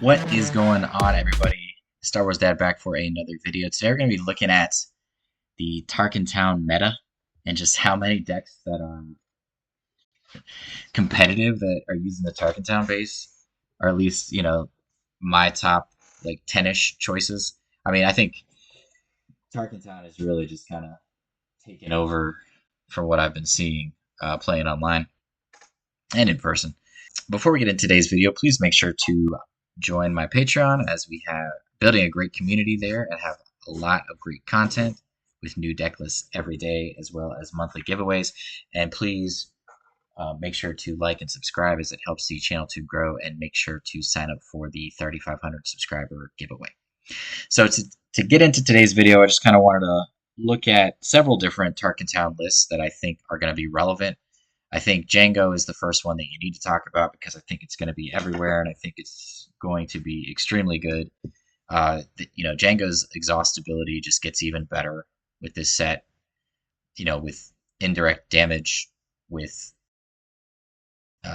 What is going on, everybody? Star Wars Dad back for another video. Today we're going to be looking at the Tarkintown meta and just how many decks that are competitive that are using the Tarkintown base, or at least, my top like 10-ish choices. I mean, I think Tarkintown is really just kind of taken over from what I've been seeing playing online and in person. Before we get into today's video, please make sure to join my Patreon, as we have building a great community there and have a lot of great content with new deck lists every day, as well as monthly giveaways. And please make sure to like and subscribe, as it helps the channel to grow, and make sure to sign up for the 3,500 subscriber giveaway. So to get into today's video, I just kind of wanted to look at several different Tarkintown lists that I think are going to be relevant. I think Jango is the first one that you need to talk about, because I think it's going to be everywhere, and I think it's going to be extremely good. Jango's exhaustibility just gets even better with this set. With indirect damage, with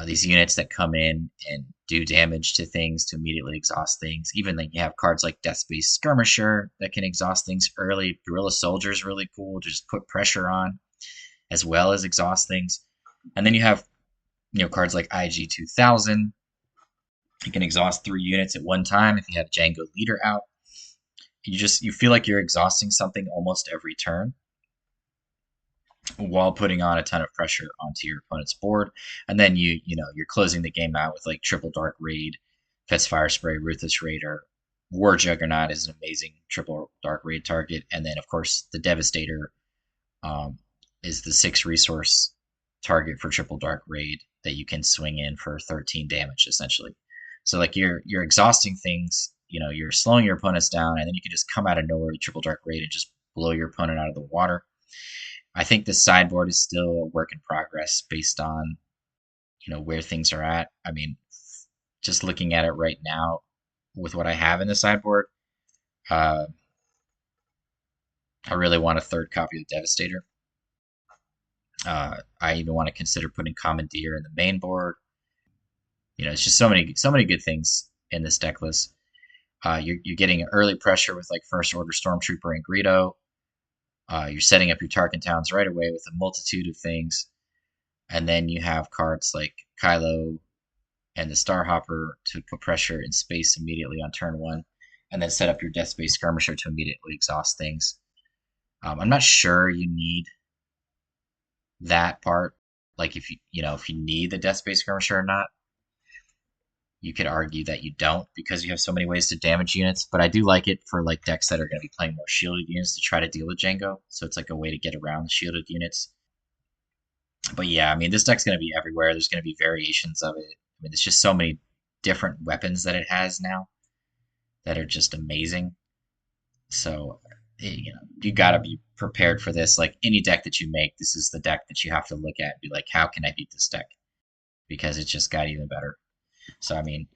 these units that come in and do damage to things to immediately exhaust things. Even then, you have cards like Death Space Skirmisher that can exhaust things early. Guerrilla Soldier is really cool to just put pressure on, as well as exhaust things. And then you have, cards like IG 2000. You can exhaust 3 units at one time if you have Jango Leader out. You feel like you're exhausting something almost every turn, while putting on a ton of pressure onto your opponent's board. And then you're closing the game out with like Triple Dark Raid, Fetch Fire Spray, Ruthless Raider. War Juggernaut is an amazing Triple Dark Raid target. And then, of course, the Devastator is the 6 resource target for Triple Dark Raid that you can swing in for 13 damage, essentially. So like you're exhausting things, you're slowing your opponents down, and then you can just come out of nowhere with Triple Dark Raid and just blow your opponent out of the water. I think this sideboard is still a work in progress based on, where things are at. I mean, just looking at it right now with what I have in the sideboard, I really want a 3rd copy of Devastator. I even want to consider putting Commandeer in the main board. It's just so many good things in this deck list. You're getting early pressure with like First Order Stormtrooper and Greedo. You're setting up your Tarkintowns right away with a multitude of things. And then you have cards like Kylo and the Starhopper to put pressure in space immediately on turn 1. And then set up your Death Space Skirmisher to immediately exhaust things. I'm not sure you need that part. Like if you need the Death Space Skirmisher or not. You could argue that you don't, because you have so many ways to damage units, but I do like it for like decks that are going to be playing more shielded units to try to deal with Jango. So it's like a way to get around the shielded units. But yeah, I mean, this deck's going to be everywhere. There's going to be variations of it. I mean, there's just so many different weapons that it has now that are just amazing. So, you got to be prepared for this. Like any deck that you make, this is the deck that you have to look at and be like, how can I beat this deck? Because it just got even better. So, I mean,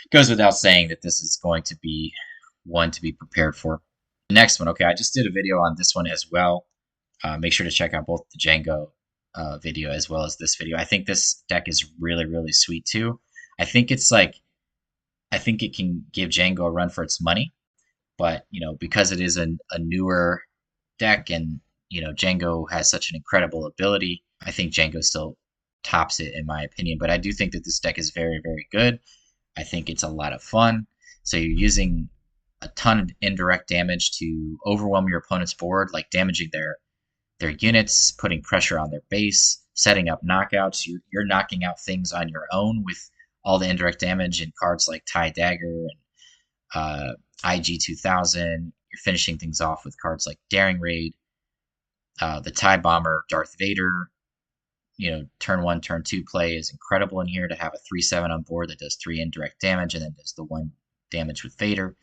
it goes without saying that this is going to be one to be prepared for. The next one, okay, I just did a video on this one as well. Make sure to check out both the Jango video as well as this video. I think this deck is really, really sweet too. I think it can give Jango a run for its money. But, because it is a newer deck, and, Jango has such an incredible ability, I think Jango still tops it in my opinion. But I do think that this deck is very, very good. I think it's a lot of fun. So you're using a ton of indirect damage to overwhelm your opponent's board, like damaging their units, putting pressure on their base, setting up knockouts. You're knocking out things on your own with all the indirect damage in cards like TIE Dagger and IG 2000. You're finishing things off with cards like Daring Raid, the TIE Bomber, Darth Vader. Turn 1, turn 2 play is incredible in here to have a 3/7 on board that does 3 indirect damage and then does the 1 damage with Vader.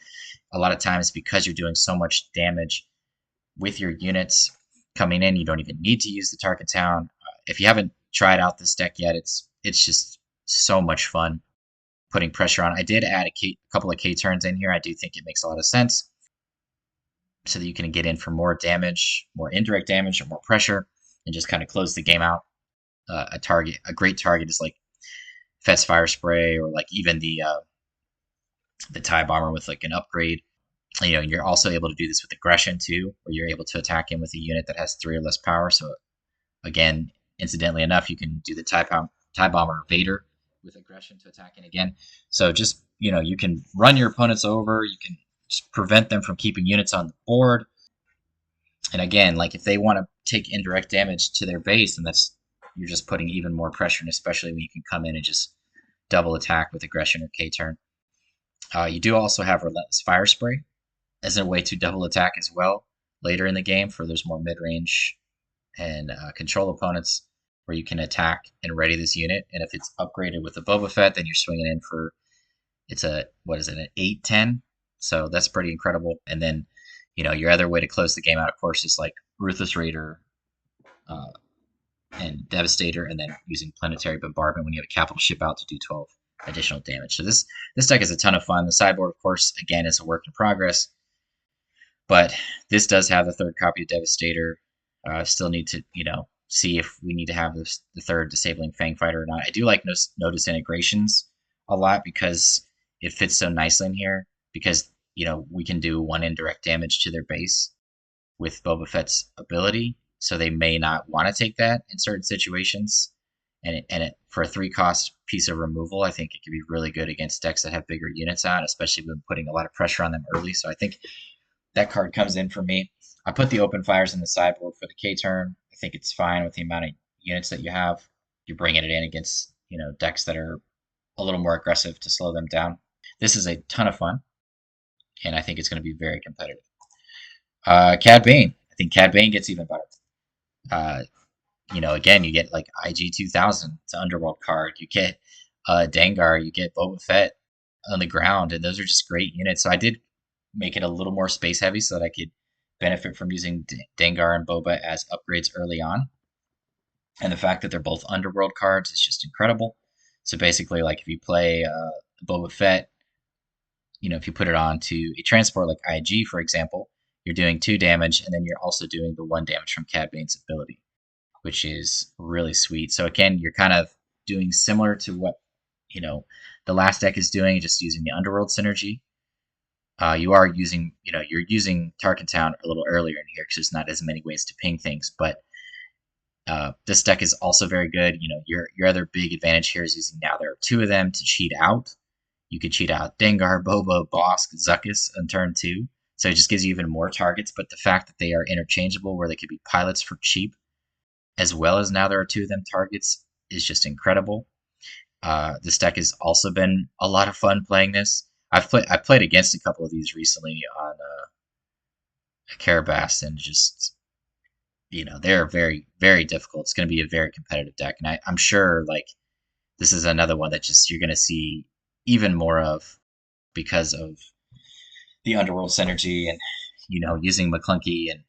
A lot of times, because you're doing so much damage with your units coming in, you don't even need to use the Tarkintown. If you haven't tried out this deck yet, it's just so much fun putting pressure on. I did add a couple of K turns in here. I do think it makes a lot of sense, so that you can get in for more damage, more indirect damage, or more pressure, and just kind of close the game out. A great target is like Fetch Fire Spray, or like even the the TIE bomber with like an upgrade. You're also able to do this with aggression too, where you're able to attack him with a unit that has 3 or less power. So again, incidentally enough, you can do the TIE bomber Vader with aggression to attack in again. So just you can run your opponents over. You can just prevent them from keeping units on the board. And again, like if they want to take indirect damage to their base, then that's you're just putting even more pressure, and especially when you can come in and just double attack with aggression or K turn. You do also have relentless fire spray as a way to double attack as well later in the game for those more mid range and control opponents where you can attack and ready this unit. And if it's upgraded with a Boba Fett, then you're swinging in for it's a what is it, an 8-10. So that's pretty incredible. And then your other way to close the game out, of course, is like Ruthless Raider uh, and Devastator, and then using Planetary Bombardment when you have a capital ship out to do 12 additional damage. So this deck is a ton of fun. The sideboard, of course, again, is a work in progress. But this does have the third copy of Devastator. Still need to, see if we need to have the third Disabling Fang Fighter or not. I do like no disintegrations a lot because it fits so nicely in here. Because, we can do 1 indirect damage to their base with Boba Fett's ability. So they may not want to take that in certain situations. And for a 3-cost piece of removal, I think it could be really good against decks that have bigger units on, especially when putting a lot of pressure on them early. So I think that card comes in for me. I put the open fires in the sideboard for the K turn. I think it's fine with the amount of units that you have. You're bringing it in against decks that are a little more aggressive to slow them down. This is a ton of fun, and I think it's going to be very competitive. Cad Bane. I think Cad Bane gets even better. Uh, again, you get like IG 2000. It's an Underworld card. You get Dengar. You get Boba Fett on the ground, and those are just great units. So I did make it a little more space heavy so that I could benefit from using Dengar and Boba as upgrades early on. And the fact that they're both Underworld cards is just incredible. So basically, like if you play Boba Fett, if you put it on to a transport like IG, for example, you're doing 2 damage, and then you're also doing the 1 damage from Cad Bane's ability, which is really sweet. So again, you're kind of doing similar to what the last deck is doing, just using the Underworld synergy. You are using, you're using Tarkintown a little earlier in here because there's not as many ways to ping things. But this deck is also very good. Your other big advantage here is using now there are 2 of them to cheat out. You could cheat out Dengar, Boba, Bosk, Zuckuss on turn 2. So it just gives you even more targets. But the fact that they are interchangeable, where they could be pilots for cheap, as well as now there are 2 of them targets, is just incredible. This deck has also been a lot of fun playing this. I've played against a couple of these recently on Carabas, and just they're very, very difficult. It's going to be a very competitive deck, and I'm sure like this is another one that just you're going to see even more of because of the Underworld synergy and using McClunky and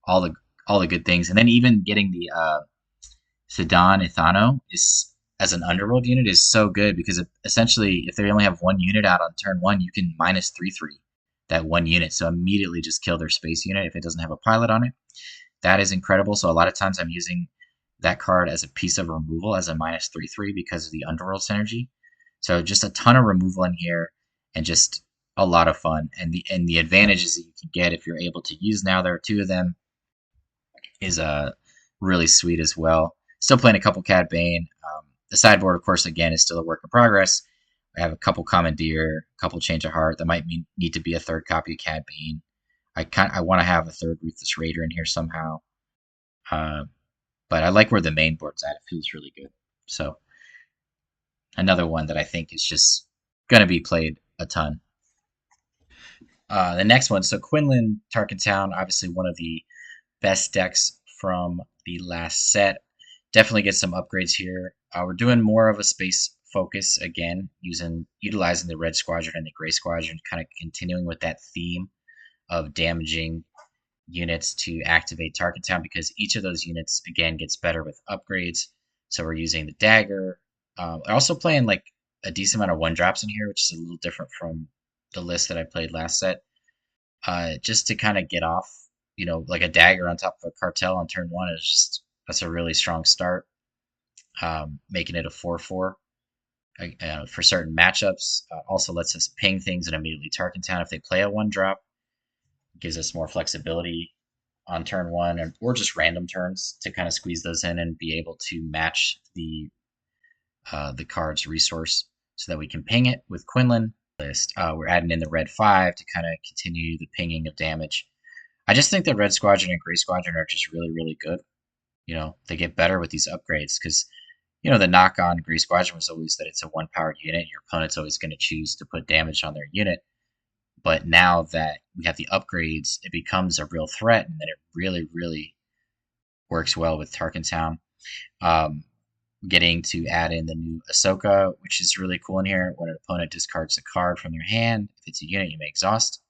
all the good things, and then even getting the Sedan Ithano is as an Underworld unit is so good because essentially if they only have 1 unit out on turn 1, you can -3/3 that 1 unit, so immediately just kill their space unit if it doesn't have a pilot on it. That is incredible. So a lot of times I'm using that card as a piece of removal as a -3/3 because of the Underworld synergy. So just a ton of removal in here and just a lot of fun. And the advantages that you can get if you're able to use now there are 2 of them is really sweet as well. Still playing a couple Cad Bane. The sideboard, of course, again, is still a work in progress. I have a couple Commandeer, a couple Change of Heart. That might need to be a 3rd copy of Cad Bane. I want to have a 3rd Ruthless Raider in here somehow. But I like where the main board's at. It feels really good. So another one that I think is just going to be played a ton. The next one, so Quinlan Tarkintown, obviously one of the best decks from the last set. Definitely get some upgrades here. We're doing more of a space focus again, utilizing the Red Squadron and the Gray Squadron, kind of continuing with that theme of damaging units to activate Tarkintown because each of those units again gets better with upgrades. So we're using the dagger. Also playing like a decent amount of 1-drops in here, which is a little different from the list that I played last set. Just to kind of get off, like a dagger on top of a cartel on turn 1 is that's a really strong start. Making it a 4/4 for certain matchups. Also lets us ping things and immediately Tarkintown if they play a 1-drop. Gives us more flexibility on turn 1 or just random turns to kind of squeeze those in and be able to match the card's resource so that we can ping it with Quinlan. We're adding in the red 5 to kind of continue the pinging of damage. I just think that Red Squadron and Gray Squadron are just really, really good. They get better with these upgrades because, the knock on Gray Squadron was always that it's a 1-powered unit. And your opponent's always going to choose to put damage on their unit. But now that we have the upgrades, it becomes a real threat, and then it really, really works well with Tarkintown. Getting to add in the new Ahsoka, which is really cool in here. When an opponent discards a card from their hand, if it's a unit, you may exhaust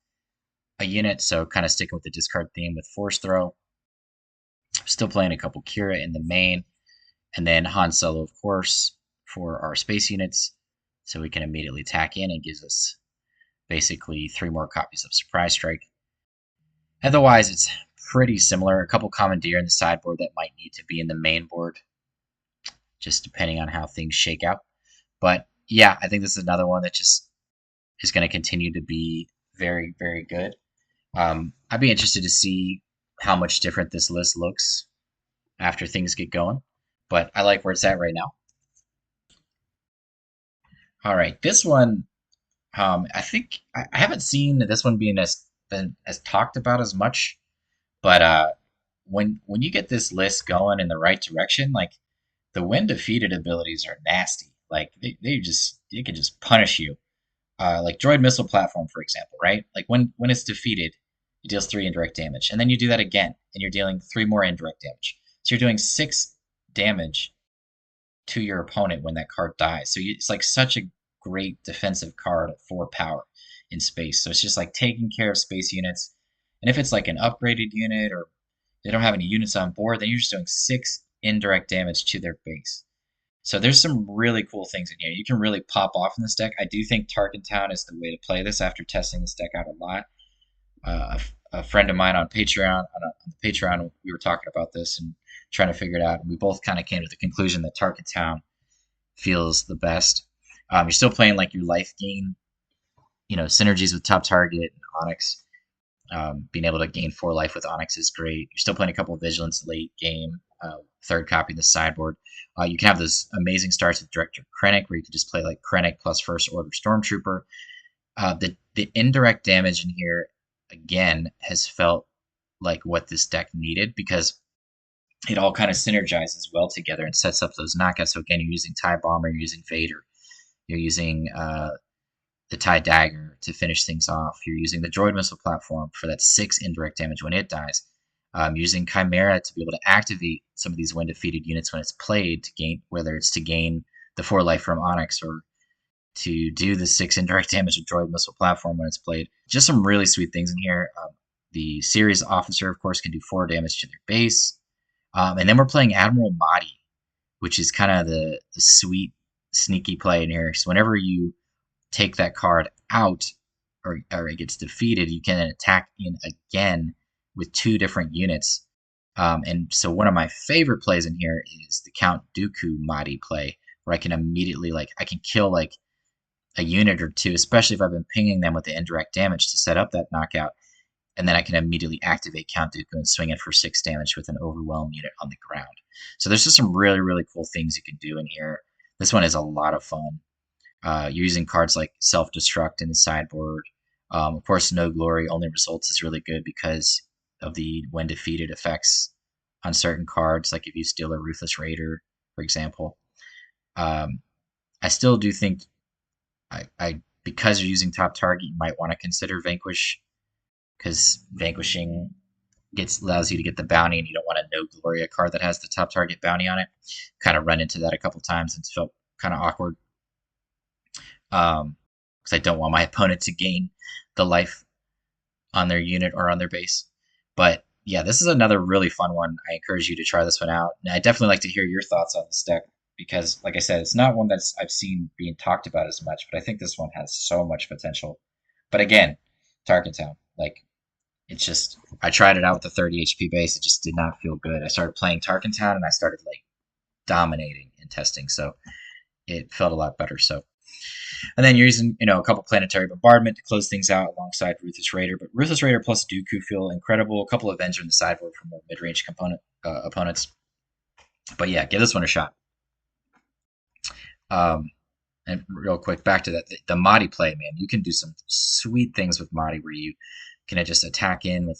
a unit. So kind of sticking with the discard theme with Force Throw. Still playing a couple Kira in the main. And then Han Solo, of course, for our space units. So we can immediately tack in and gives us basically 3 more copies of Surprise Strike. Otherwise, it's pretty similar. A couple Commandeer in the sideboard that might need to be in the main board, just depending on how things shake out. But yeah, I think this is another one that just is going to continue to be very, very good. I'd be interested to see how much different this list looks after things get going. But I like where it's at right now. All right, this one, I think I haven't seen this one being as talked about as much. But when you get this list going in the right direction, like the when defeated abilities are nasty. Like they can just punish you. Like droid missile platform, for example, right? Like when it's defeated, it deals 3 indirect damage, and then you do that again, and you're dealing 3 more indirect damage. So you're doing 6 damage to your opponent when that card dies. So it's like such a great defensive card at 4 power in space. So it's just like taking care of space units. And if it's like an upgraded unit or they don't have any units on board, then you're just doing 6 indirect damage to their base. So there's some really cool things in here. You can really pop off in this deck. I do think Tarkintown is the way to play this after testing this deck out a lot. A friend of mine on Patreon, we were talking about this and trying to figure it out. And we both kind of came to the conclusion that Tarkintown feels the best. You're still playing like your life gain, synergies with Top Target and Onyx. Being able to gain 4 life with Onyx is great. You're still playing a couple of Vigilance late game, 3rd copy in the sideboard. You can have those amazing starts with Director Krennic, where you can just play like Krennic plus First Order Stormtrooper. The indirect damage in here, again, has felt like what this deck needed because it all kind of synergizes well together and sets up those knockouts. So again, you're using TIE Bomber, you're using Vader, you're using the TIE Dagger to finish things off. You're using the Droid Missile Platform for that 6 indirect damage when it dies. Using Chimera to be able to activate some of these when defeated units when it's played to gain, whether it's to gain the 4 life from Onyx or to do the 6 indirect damage with Droid Missile Platform when it's played. Just some really sweet things in here. The series officer, of course, can do 4 damage to their base. And then we're playing Admiral Mahdi, which is kind of the sweet, sneaky play in here. So whenever you take that card out or it gets defeated, you can attack in again with 2 different units. And so one of my favorite plays in here is the Count Dooku Mahdi play, where I can immediately, I can kill like a unit or 2, especially if I've been pinging them with the indirect damage to set up that knockout. And then I can immediately activate Count Dooku and swing it for 6 damage with an Overwhelm unit on the ground. So there's just some really, really cool things you can do in here. This one is a lot of fun. You're using cards like Self-Destruct in the sideboard. Of course, No Glory Only Results is really good because of the when defeated effects on certain cards, like if you steal a Ruthless Raider, for example. I still do think because you're using Top Target, you might want to consider Vanquish, because Vanquishing allows you to get the bounty, and you don't want a No Gloria card that has the Top Target bounty on it. Kind of run into that a couple times, and it's felt kind of awkward. Because I don't want my opponent to gain the life on their unit or on their base. But yeah, this is another really fun one. I encourage you to try this one out. And I definitely like to hear your thoughts on this deck because, like I said, it's not one that I've seen being talked about as much, but I think this one has so much potential. But again, Tarkintown, it's just, I tried it out with the 30 HP base. It just did not feel good. I started playing Tarkintown and I started dominating in testing. So it felt a lot better. So, and then you're using, a couple planetary bombardment to close things out alongside Ruthless Raider. But Ruthless Raider plus Dooku feel incredible. A couple of Avenger in the sideboard for more mid-range opponents. But yeah, give this one a shot. And real quick, back to that, the Mahdi play, man. You can do some sweet things with Mahdi where you can just attack in with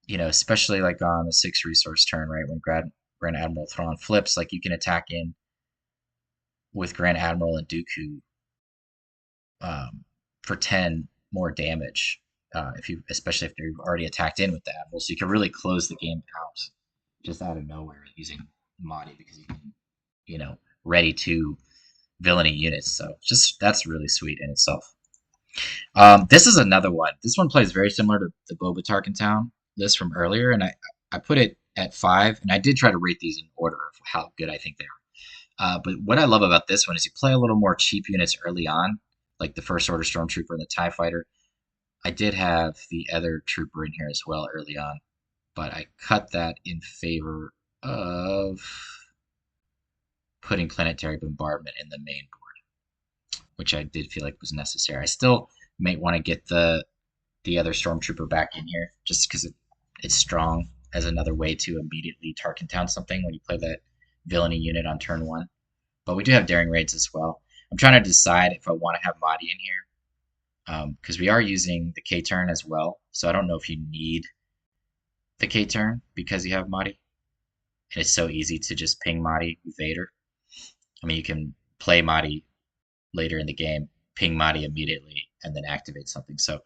especially like on the 6 resource turn, right? When Grand Admiral Thrawn flips, like you can attack in with Grand Admiral and Dooku for 10 more damage. Especially if you've already attacked in with the Admiral, so you can really close the game out just out of nowhere using Mahdi because you can, ready to villainy units. So that's really sweet in itself. This is another one. This one plays very similar to the Boba Tarkintown list from earlier, and I put it at 5, and I did try to rate these in order of how good I think they are. But what I love about this one is you play a little more cheap units early on, like the First Order Stormtrooper and the TIE Fighter. I did have the other trooper in here as well early on, but I cut that in favor of putting Planetary Bombardment in the main board, which I did feel like was necessary. I still may want to get the other Stormtrooper back in here, just because it's strong as another way to immediately Tarkintown something when you play that villainy unit on turn 1. But we do have Daring Raids as well. I'm trying to decide if I want to have Mahdi in here, because we are using the K-turn as well, so I don't know if you need the K-turn because you have Mahdi. And it's so easy to just ping Mahdi with Vader. I mean, you can play Mahdi later in the game, ping Mahdi immediately, and then activate something. So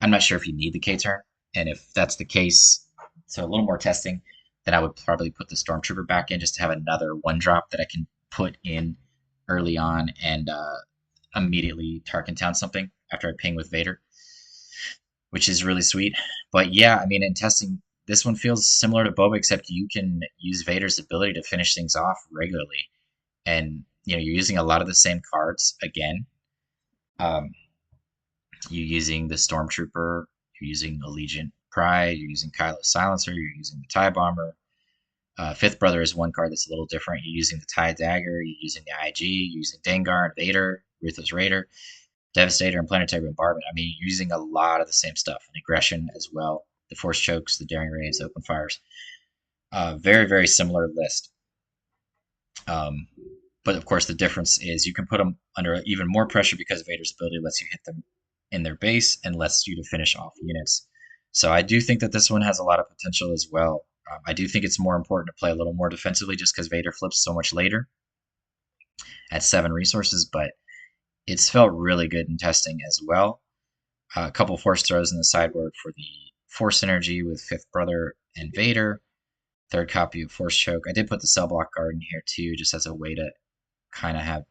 I'm not sure if you need the K-turn, and if that's the case, so a little more testing, then I would probably put the Stormtrooper back in just to have another 1-drop that I can put in early on and immediately Tarkintown something after I ping with Vader, which is really sweet. But yeah, I mean, in testing, this one feels similar to Boba, except you can use Vader's ability to finish things off regularly. And, you're using a lot of the same cards again. You're using the Stormtrooper, you're using Allegiant Pride, you're using Kylo Silencer, you're using the TIE Bomber. Fifth Brother is one card that's a little different. You're using the TIE Dagger, you're using the IG, you're using Dengar and Vader, Ruthless Raider, Devastator, and Planetary Bombardment. I mean, you're using a lot of the same stuff, and Aggression as well. The Force Chokes, the Daring Raids, the Open Fires. Very, very similar list. But of course, the difference is you can put them under even more pressure because Vader's ability lets you hit them in their base and lets you to finish off units. So I do think that this one has a lot of potential as well. I do think it's more important to play a little more defensively just because Vader flips so much later at 7 resources, but it's felt really good in testing as well. A couple Force throws in the sideboard for the Force Energy with Fifth Brother and Vader. 3rd copy of Force Choke. I did put the Cell Block Guard in here too, just as a way to kind of have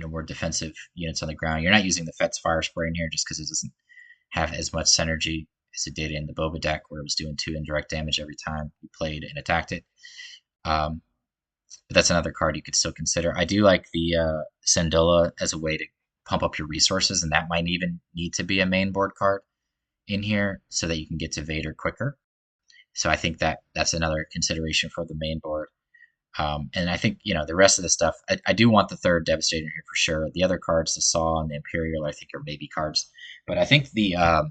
more defensive units on the ground. You're not using the Fet's Fire Spray in here just because it doesn't have as much synergy as it did in the Boba deck, where it was doing 2 indirect damage every time you played and attacked it. But that's another card you could still consider. I do like the Syndulla as a way to pump up your resources, and that might even need to be a main board card in here so that you can get to Vader quicker. So I think that's another consideration for the main board. And I think, the rest of the stuff, I do want the 3rd Devastator here for sure. The other cards, the Saw and the Imperial, I think are maybe cards. But I think the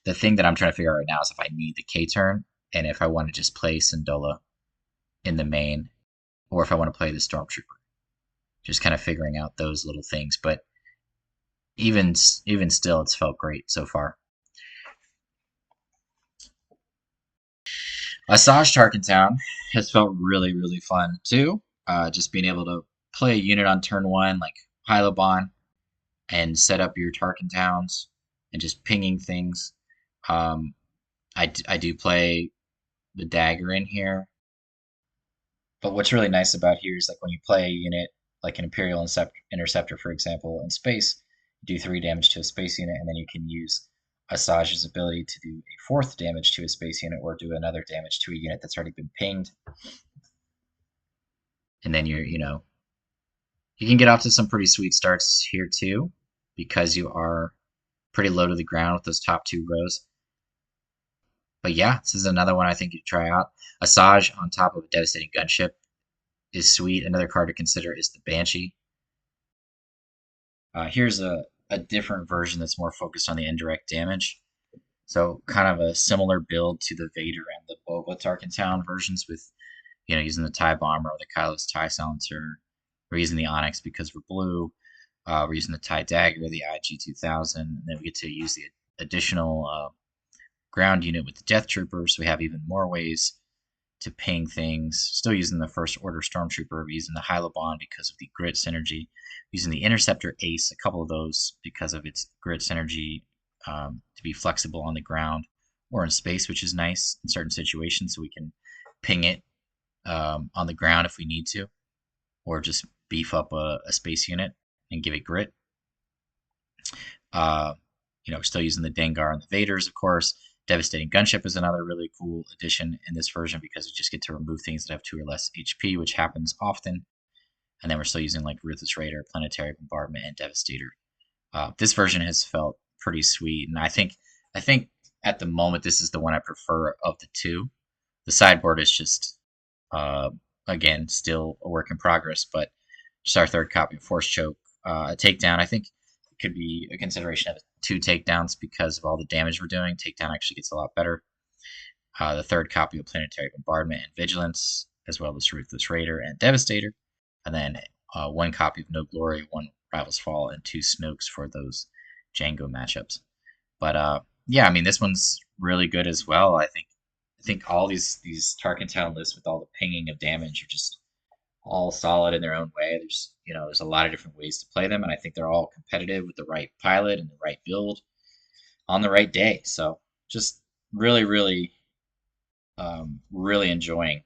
thing that I'm trying to figure out right now is if I need the K-turn and if I want to just play Syndulla in the main or if I want to play the Stormtrooper. Just kind of figuring out those little things. But even still, it's felt great so far. Asajj Tarkintown has felt really, really fun too. Just being able to play a unit on turn 1 like Hylobon and set up your Tarkintowns and just pinging things. I do play the Dagger in here. But what's really nice about here is like when you play a unit like an Imperial Interceptor, for example, in space, you do 3 damage to a space unit, and then you can use Asajj's ability to do a 4th damage to a space unit or do another damage to a unit that's already been pinged. And then you can get off to some pretty sweet starts here too, because you are pretty low to the ground with those top 2 rows. But yeah, this is another one I think you try out. Asajj on top of a devastating gunship is sweet. Another card to consider is the Banshee. Here's a different version that's more focused on the indirect damage. So kind of a similar build to the Vader and the Boba Tarkintown versions with, using the TIE Bomber or the Kylo's TIE Silencer. We're using the Onyx because we're blue. We're using the TIE Dagger, the IG-2000. And then we get to use the additional ground unit with the Death Trooper, so we have even more ways to ping things. Still using the First Order Stormtrooper, we're using the Hylobond because of the grit synergy. Using the Interceptor Ace, a couple of those because of its grit synergy, to be flexible on the ground or in space, which is nice in certain situations, so we can ping it on the ground if we need to, or just beef up a space unit and give it grit. We're still using the Dengar and the Vaders, of course. Devastating Gunship is another really cool addition in this version because we just get to remove things that have 2 or less HP, which happens often. And then we're still using like Ruthless Raider, Planetary Bombardment, and Devastator. This version has felt pretty sweet, and I think at the moment this is the one I prefer of the two. The sideboard is just again still a work in progress, but just our third copy of Force Choke, a takedown. I think it could be a consideration of 2 takedowns because of all the damage we're doing. Takedown actually gets a lot better. The third copy of Planetary Bombardment and Vigilance, as well as Ruthless Raider and Devastator, and then 1 copy of No Glory, 1 Rival's Fall, and 2 Snokes for those Jango matchups. But yeah, I mean, this one's really good as well. I think all these Tarkintown lists with all the pinging of damage are just all solid in their own way. There's a lot of different ways to play them, and I think they're all competitive with the right pilot and the right build on the right day. So just really, really, really enjoying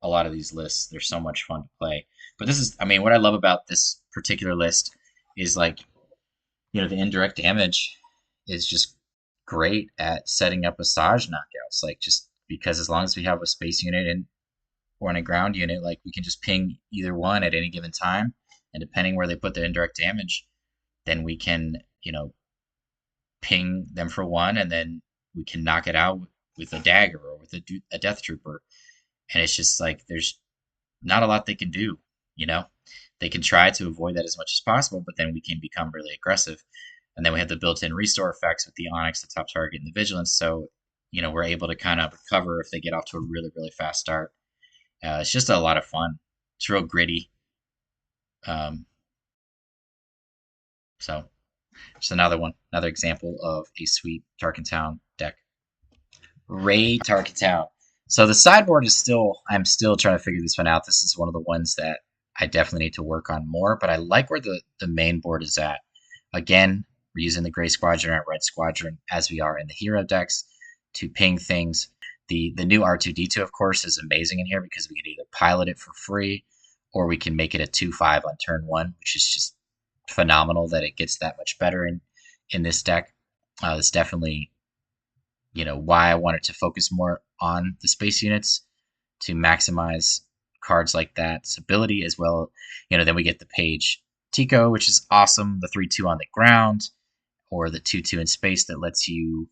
a lot of these lists. They're so much fun to play. But what I love about this particular list is the indirect damage is just great at setting up Asajj knockouts. Just because as long as we have a space unit or in a ground unit, we can just ping either one at any given time, and depending where they put their indirect damage, then we can ping them for 1, and then we can knock it out with a dagger or with a death trooper. And it's just there's not a lot they can do. They can try to avoid that as much as possible, but then we can become really aggressive. And then we have the built-in restore effects with the Onyx, the top target, and the Vigilance. So we're able to kind of recover if they get off to a really, really fast start. It's just a lot of fun. It's real gritty. So just another example of a sweet Tarkintown deck. Rey Tarkintown. So the sideboard I'm still trying to figure this one out. This is one of the ones that I definitely need to work on more, but I like where the main board is at. Again, we're using the Gray Squadron and Red Squadron as we are in the hero decks to ping things. The new R2-D2, of course, is amazing in here because we can either pilot it for free or we can make it a 2/5 on turn 1, which is just phenomenal that it gets that much better in this deck. It's definitely why I wanted to focus more on the space units to maximize cards like that's ability as well. Then we get the Page Tico, which is awesome. The 3/2 on the ground, or the 2/2 in space that lets you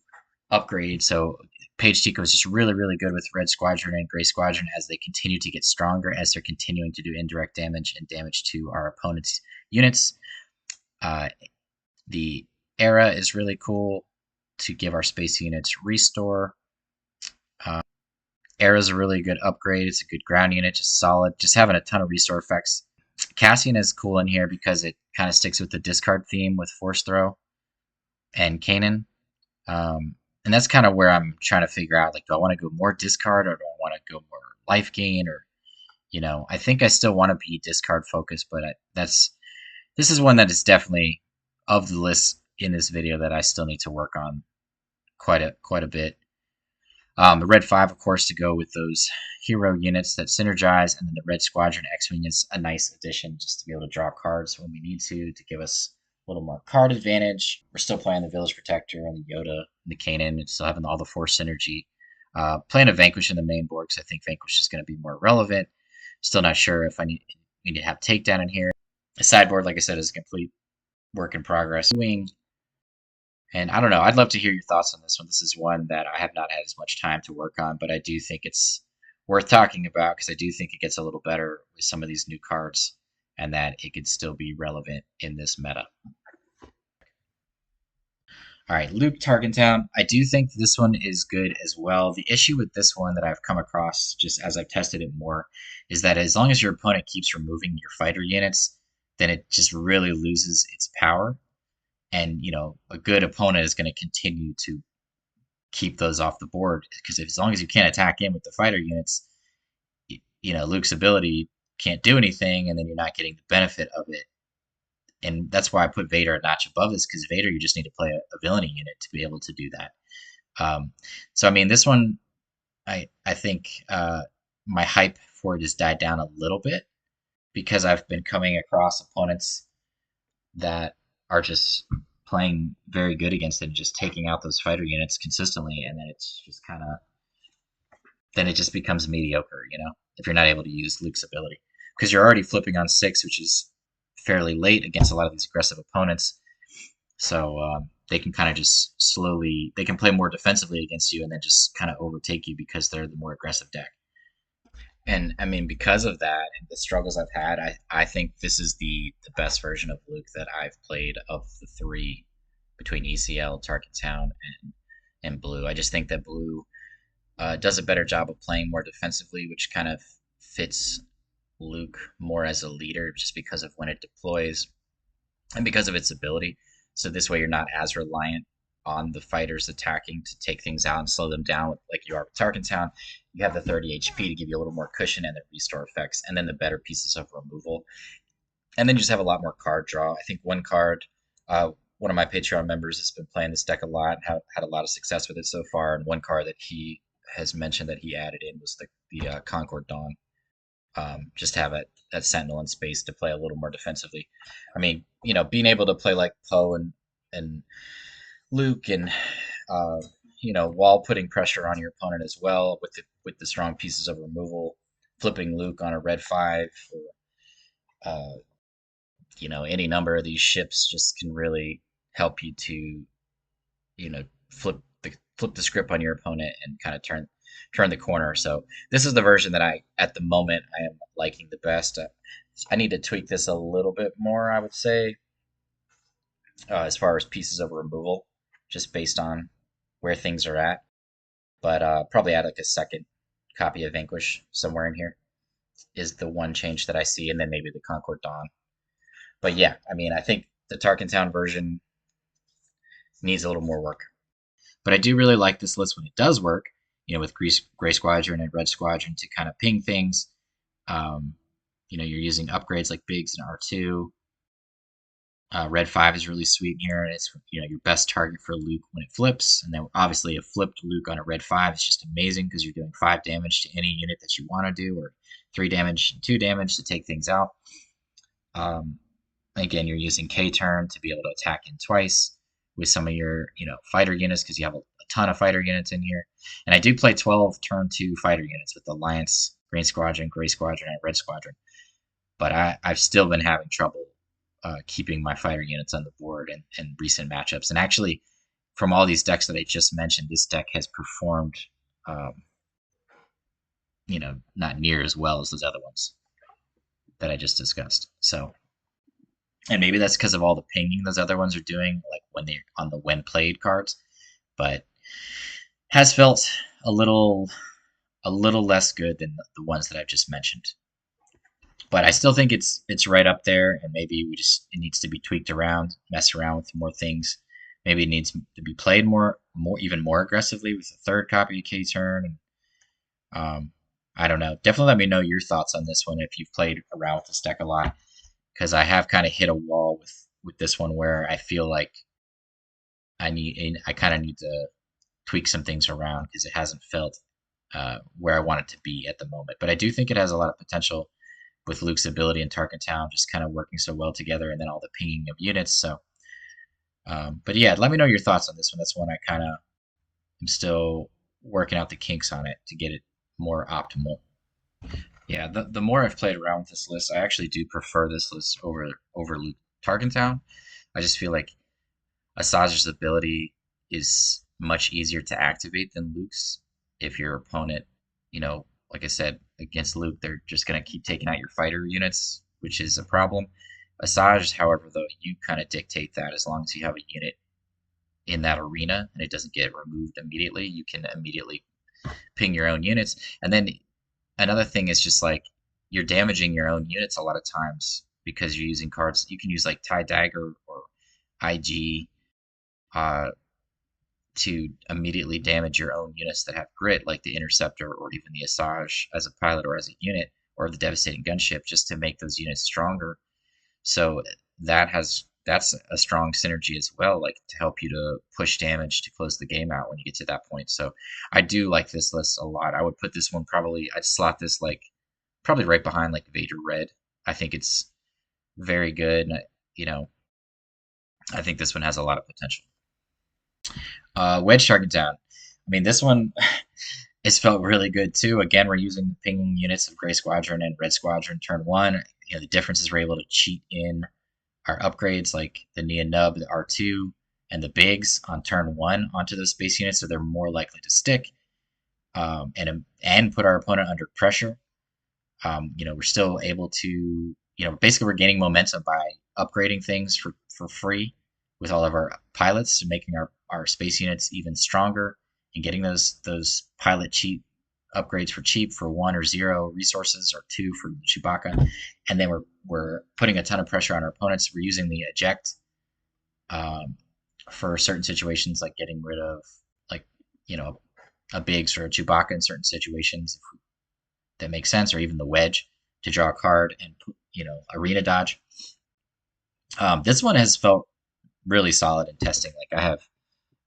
upgrade. So Page Tico is just really, really good with Red Squadron and Gray Squadron as they continue to get stronger, as they're continuing to do indirect damage and damage to our opponent's units. The Era is really cool to give our space units restore. Era is a really good upgrade. It's a good ground unit, just solid. Just having a ton of restore effects. Cassian is cool in here because it kind of sticks with the discard theme with Force Throw and Kanan. And that's kind of where I'm trying to figure out, do I want to go more discard or do I want to go more life gain? Or, I think I still want to be discard focused, but this is one that is definitely of the list in this video that I still need to work on quite a bit. The Red 5, of course, to go with those hero units that synergize, and then the Red Squadron X-Wing is a nice addition just to be able to draw cards when we need to give us a little more card advantage. We're still playing the Village Protector and the Yoda and the Kanan, and still having all the Force synergy. Playing a Vanquish in the main board because I think Vanquish is going to be more relevant. Still not sure if we need to have Takedown in here. The sideboard, like I said, is a complete work in progress. And I don't know, I'd love to hear your thoughts on this one. This is one that I have not had as much time to work on, but I do think it's worth talking about because I do think it gets a little better with some of these new cards and that it could still be relevant in this meta. All right, Luke Tarkintown. I do think this one is good as well. The issue with this one that I've come across just as I've tested it more is that as long as your opponent keeps removing your fighter units, then it just really loses its power. And, a good opponent is going to continue to keep those off the board because as long as you can't attack in with the fighter units, Luke's ability can't do anything, and then you're not getting the benefit of it. And that's why I put Vader a notch above this, because Vader, you just need to play a villainy unit to be able to do that. So I mean, this one, I think my hype for it has died down a little bit because I've been coming across opponents that are just playing very good against it, and just taking out those fighter units consistently, and then it's just kind of then it just becomes mediocre, if you're not able to use Luke's ability. Because you're already flipping on 6, which is fairly late against a lot of these aggressive opponents. So they can kind of just slowly, they can play more defensively against you and then just kind of overtake you because they're the more aggressive deck. And I mean, because of that and the struggles I've had, I think this is the best version of Luke that I've played of the three between ECL, Tarkintown, and Blue. I just think that Blue does a better job of playing more defensively, which kind of fits Luke more as a leader just because of when it deploys and because of its ability. So this way you're not as reliant on the fighters attacking to take things out and slow them down like you are with Tarkintown. You have the 30 HP to give you a little more cushion and the restore effects, and then the better pieces of removal. And then you just have a lot more card draw. I think one card, one of my Patreon members has been playing this deck a lot and had a lot of success with it so far. And one card that he has mentioned that he added in was the Concord Dawn. Just have that Sentinel in space to play a little more defensively. I mean, being able to play like Poe and Luke and while putting pressure on your opponent as well with the strong pieces of removal, flipping Luke on a red 5 or any number of these ships just can really help you to flip the script on your opponent and kind of turn the corner. So this is the version that at the moment I am liking the best. I need to tweak this a little bit more, I would say, as far as pieces of removal, just based on where things are at. But probably add like a second copy of Vanquish somewhere in here is the one change that I see, and then maybe the Concord Dawn. But yeah, I mean, I think the Tarkintown version needs a little more work. But I do really like this list when it does work, with Gray Squadron and Red Squadron to kind of ping things. You're using upgrades like Biggs and R2. Red 5 is really sweet here, and it's your best target for Luke when it flips. And then obviously a flipped Luke on a Red 5 is just amazing because you're doing 5 damage to any unit that you want to do, or 3 damage and 2 damage to take things out. Again, you're using K-turn to be able to attack in twice with some of your fighter units because you have a ton of fighter units in here. And I do play 12 turn 2 fighter units with Alliance, Green Squadron, Gray Squadron, and Red Squadron. But I've still been having trouble keeping my fighter units on the board in recent matchups. And actually, from all these decks that I just mentioned, this deck has performed, not near as well as those other ones that I just discussed. So, and maybe that's because of all the pinging those other ones are doing, like when they're on the when played cards. But has felt a little less good than the ones that I've just mentioned. But I still think it's right up there, and maybe it needs to be tweaked around, mess around with more things. Maybe it needs to be played even more aggressively with a third copy of K-turn. I don't know. Definitely let me know your thoughts on this one if you've played around with this deck a lot, because I have kind of hit a wall with this one where I feel like I kind of need to tweak some things around because it hasn't felt where I want it to be at the moment. But I do think it has a lot of potential with Luke's ability and Tarkintown just kind of working so well together, and then all the pinging of units. So, but yeah, let me know your thoughts on this one. That's one I kind of am still working out the kinks on it to get it more optimal. Yeah, the more I've played around with this list, I actually do prefer this list over Luke Tarkintown. I just feel like Asajj's ability is much easier to activate than Luke's if your opponent, like I said, against Luke, they're just going to keep taking out your fighter units, which is a problem. Asajj, however, though, you kind of dictate that as long as you have a unit in that arena and it doesn't get removed immediately, you can immediately ping your own units. And then another thing is just like you're damaging your own units a lot of times because you're using cards. You can use like Tie Dagger or IG uh, to immediately damage your own units that have grit, like the Interceptor or even the Asajj as a pilot or as a unit, or the Devastating Gunship, just to make those units stronger. So that's a strong synergy as well, like to help you to push damage to close the game out when you get to that point. So I do like this list a lot. I would put this one probably, I'd slot this like probably right behind like Vader Red. I think it's very good. And, you know, I think this one has a lot of potential. Wedge Tarkintown. I mean, this one has felt really good too. Again, we're using the pinging units of Gray Squadron and Red Squadron turn one. You know, the difference is we're able to cheat in our upgrades like the Nia Nub, the R2, and the Bigs on turn one onto those space units, so they're more likely to stick and put our opponent under pressure. You know, we're still able to, you know, basically we're gaining momentum by upgrading things for free with all of our pilots, making our space units even stronger and getting those pilot cheap upgrades for cheap for 1 or 0 resources or 2 for Chewbacca, and then we're putting a ton of pressure on our opponents. We're using the eject for certain situations, like getting rid of like you know a Biggs or a Chewbacca in certain situations if that makes sense, or even the wedge to draw a card and arena dodge. This one has felt really solid in testing. Like I have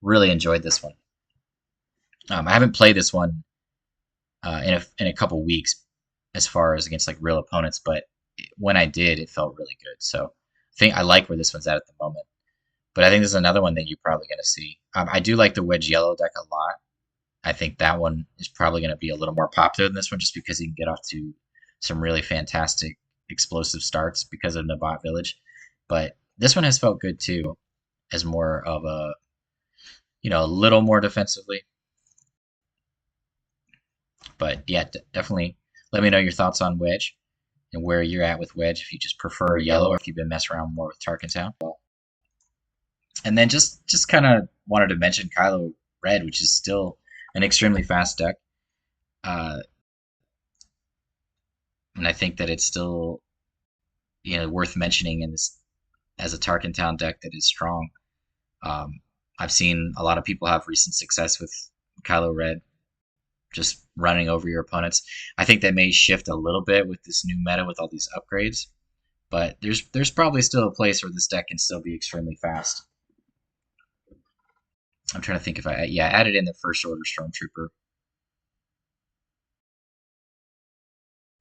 really enjoyed this one. I haven't played this one in a couple weeks as far as against like real opponents, but when I did, it felt really good. So I think I like where this one's at the moment. But I think this is another one that you're probably going to see. I do like the Wedge Yellow deck a lot. I think that one is probably going to be a little more popular than this one just because you can get off to some really fantastic explosive starts because of Nabat Village. But this one has felt good too, as more of a little more defensively. But yeah, definitely let me know your thoughts on Wedge and where you're at with Wedge, if you just prefer yellow or if you've been messing around more with Tarkintown. And then just kind of wanted to mention Kylo Red, which is still an extremely fast deck. Uh, and I think that it's still worth mentioning in this as a Tarkintown deck that is strong. Um, I've seen a lot of people have recent success with Kylo Red, just running over your opponents. I think that may shift a little bit with this new meta with all these upgrades, but there's probably still a place where this deck can still be extremely fast. I'm trying to think if I added in the First Order Stormtrooper.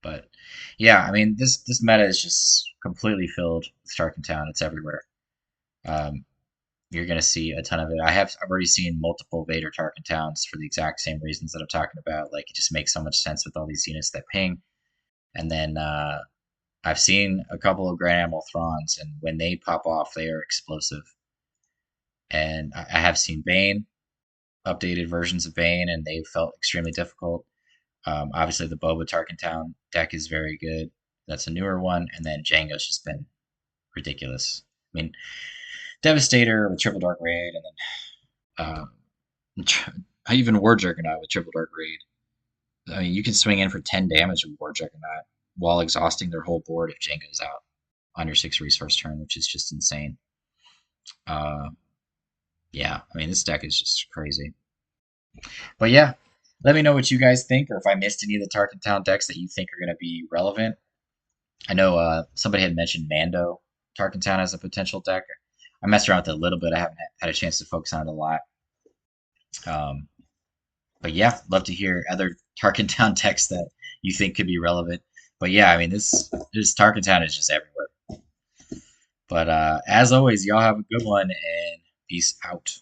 But yeah, I mean this meta is just completely filled with Tarkintown. It's everywhere. Um, you're gonna see a ton of it. I've already seen multiple Vader Tarkintowns for the exact same reasons that I'm talking about. Like it just makes so much sense with all these units that ping. And then I've seen a couple of Grand Admiral Thrawns, and when they pop off, they are explosive. And I have seen Bane, updated versions of Bane, and they felt extremely difficult. Obviously, the Boba Tarkintown deck is very good. That's a newer one, and then Jango's just been ridiculous. I mean, Devastator with Triple Dark Raid, and then even War Juggernaut with Triple Dark Raid. I mean, you can swing in for 10 damage with War Juggernaut while exhausting their whole board if Jango's out on your 6 resource turn, which is just insane. Yeah, I mean, this deck is just crazy. But yeah, let me know what you guys think, or if I missed any of the Tarkintown decks that you think are going to be relevant. I know somebody had mentioned Mando Tarkintown as a potential deck. I messed around with it a little bit. I haven't had a chance to focus on it a lot. But yeah, love to hear other Tarkintown decks that you think could be relevant. But yeah, I mean, this Tarkintown is just everywhere. But as always, y'all have a good one, and peace out.